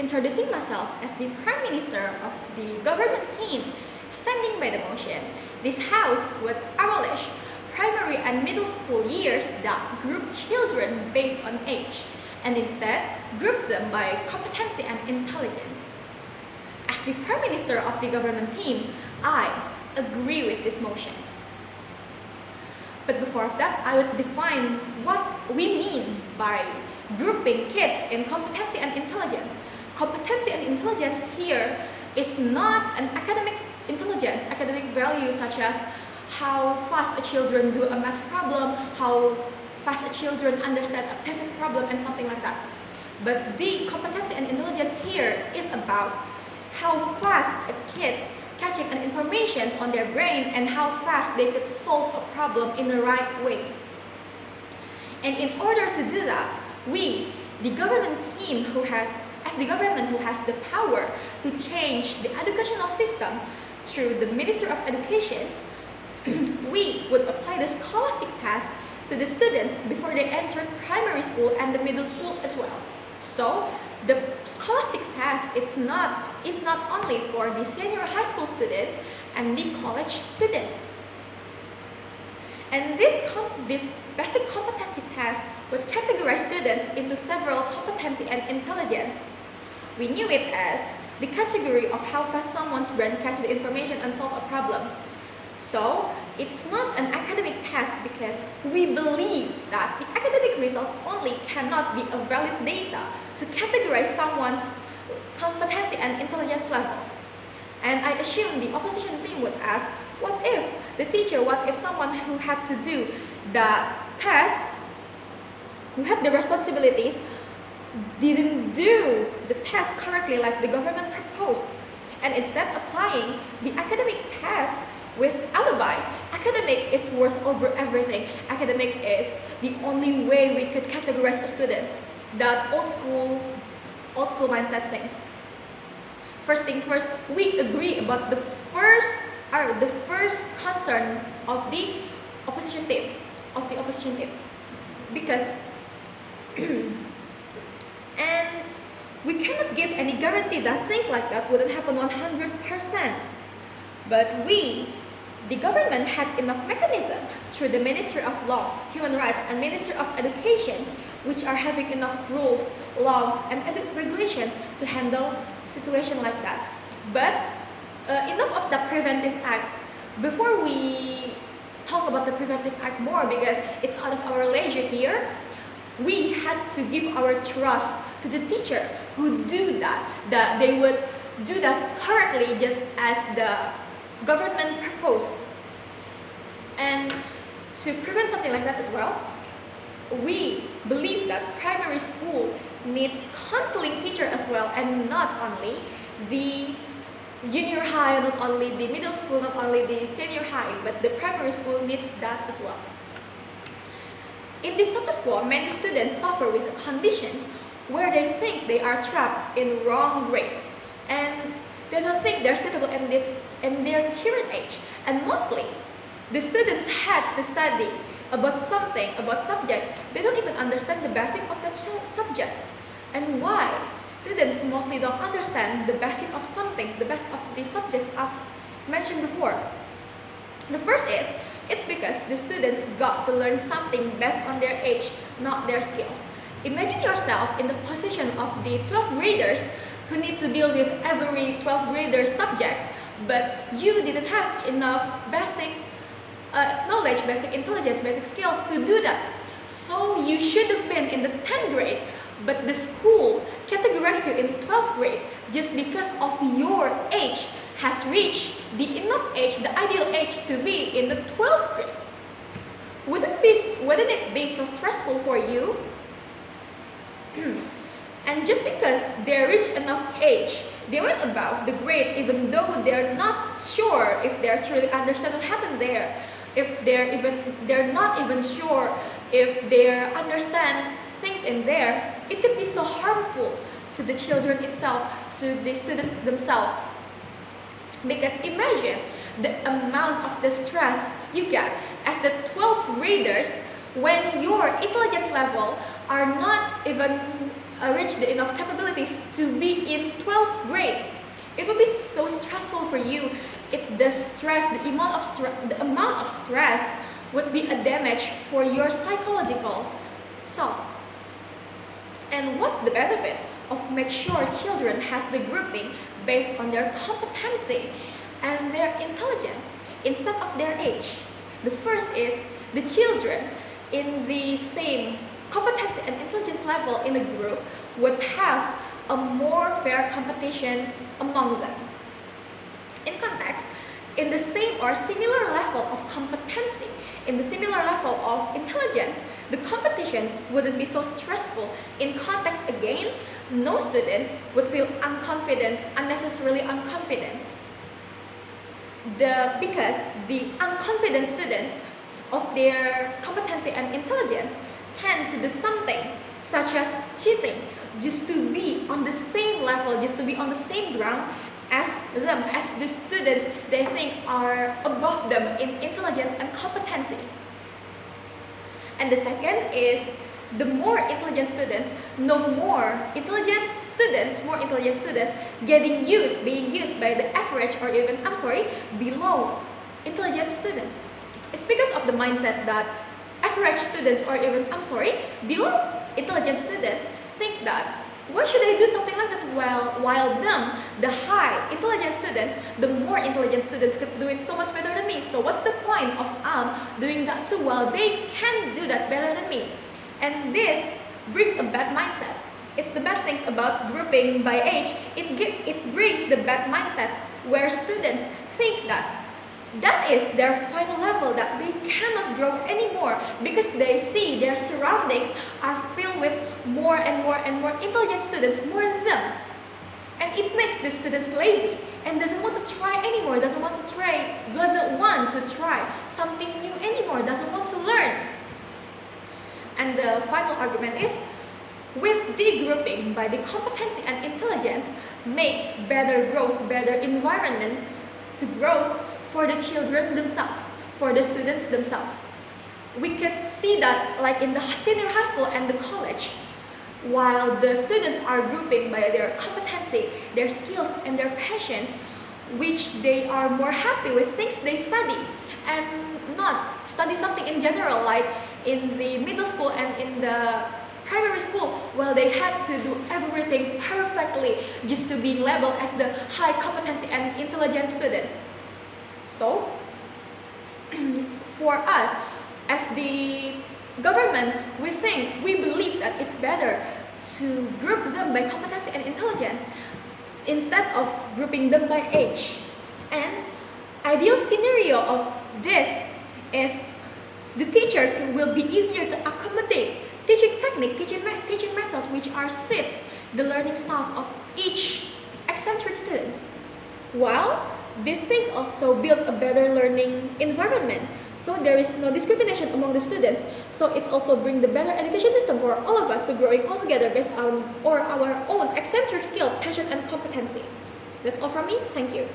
introducing myself as the Prime Minister of the government team standing by the motion. This House would abolish primary and middle school years that group children based on age, and instead group them by competency and intelligence. As the Prime Minister of the government team, I agree with these motions. But before that, I would define what we mean by grouping kids in competency and intelligence. Competency and intelligence here is not an academic intelligence, academic value such as how fast a children do a math problem, how fast a children understand a physics problem, and something like that. But the competency and intelligence here is about how fast a kid catching an information on their brain and how fast they could solve a problem in the right way. And in order to do that, we, the government team as the government who has the power to change the educational system through the Minister of Education, we would apply the scholastic test to the students before they enter primary school and the middle school as well. So the scholastic test is not only for the senior high school students and the college students. And this basic competency test would categorize students into several competency and intelligence. We knew it as the category of how fast someone's brain catches the information and solve a problem. So it's not an academic test because we believe that the academic results only cannot be a valid data to categorize someone's competency and intelligence level. And I assume the opposition team would ask, what if someone who had to do the test, who had the responsibilities, didn't do the test correctly like the government proposed, and instead applying the academic test with alibi. Academic is worth over everything. Academic is the only way we could categorize a student. That old school mindset things. First thing first, we agree about the first concern of the opposition team, because and we cannot give any guarantee that things like that wouldn't happen 100%. But we, the government, had enough mechanism through the Ministry of Law, Human Rights, and Ministry of Education, which are having enough rules, laws, and regulations to handle situation like that. But enough of the preventive act. Before we talk about the preventive act more, because it's out of our leisure here, we had to give our trust to the teacher who do that they would do that correctly just as the government proposed. And to prevent something like that as well, we believe that primary school needs counseling teacher as well, and not only the junior high, not only the middle school, not only the senior high, but the primary school needs that as well. In this status quo, many students suffer with conditions where they think they are trapped in wrong grade, and they don't think they're suitable in their current age. And mostly, the students had to study about subjects they don't even understand the basic of that subjects. And why students mostly don't understand the basic of something, the basic of the subjects I've mentioned before. The first is, it's because the students got to learn something based on their age, not their skills. Imagine yourself in the position of the 12th graders who need to deal with every 12th grader subject, but you didn't have enough basic knowledge, basic intelligence, basic skills to do that. So you should have been in the 10th grade, but the school categorized you in 12th grade just because of your age has reached the enough age, the ideal age to be in the 12th grade. Wouldn't it be so stressful for you? And just because they reach enough age, they went above the grade even though they're not sure if they truly understand what happened there, if they're not even sure if they understand things in there. It could be so harmful to the children itself, to the students themselves. Because imagine the amount of the stress you get as the 12th graders when your intelligence level are not even reach the enough capabilities to be in 12th grade. It would be so stressful for you. The amount of stress would be a damage for your psychological self. And what's the benefit of make sure children has the grouping based on their competency and their intelligence instead of their age? The first is the children in the same competency and intelligence level in the group would have a more fair competition among them. In context, in the same or similar level of competency, in the similar level of intelligence, the competition wouldn't be so stressful. In context again, no students would feel unnecessarily unconfident. Because the unconfident students of their competency and intelligence tend to do something such as cheating just to be on the same level, just to be on the same ground as them, as the students they think are above them in intelligence and competency. And the second is the more intelligent students more intelligent students being used by the average or even, below intelligent students. It's because of the mindset that average students or even, below intelligent students think that why should I do something like that while them, the high intelligent students, the more intelligent students could do it so much better than me. So what's the point of doing that too while they can do that better than me? And this brings a bad mindset. It's the bad things about grouping by age. It brings the bad mindsets where students think that is their final level, that they cannot grow anymore because they see their surroundings are filled with more and more intelligent students, more than them. And it makes the students lazy and doesn't want to try anymore, doesn't want to try something new anymore, doesn't want to learn. And the final argument is, with degrouping by the competency and intelligence, make better growth, better environment to growth for the children themselves, for the students themselves. We can see that like in the senior high school and the college, while the students are grouping by their competency, their skills and their passions, which they are more happy with things they study and not study something in general, like in the middle school and in the primary school, well, they had to do everything perfectly just to be labeled as the high competency and intelligent students. So, for us, as the government, we believe that it's better to group them by competency and intelligence instead of grouping them by age. And ideal scenario of this is the teacher will be easier to accommodate teaching technique, teaching method, which are suits the learning styles of each eccentric students. While these things also build a better learning environment, so there is no discrimination among the students. So it's also bring the better education system for all of us to growing all together based on our own eccentric skill, passion, and competency. That's all from me. Thank you.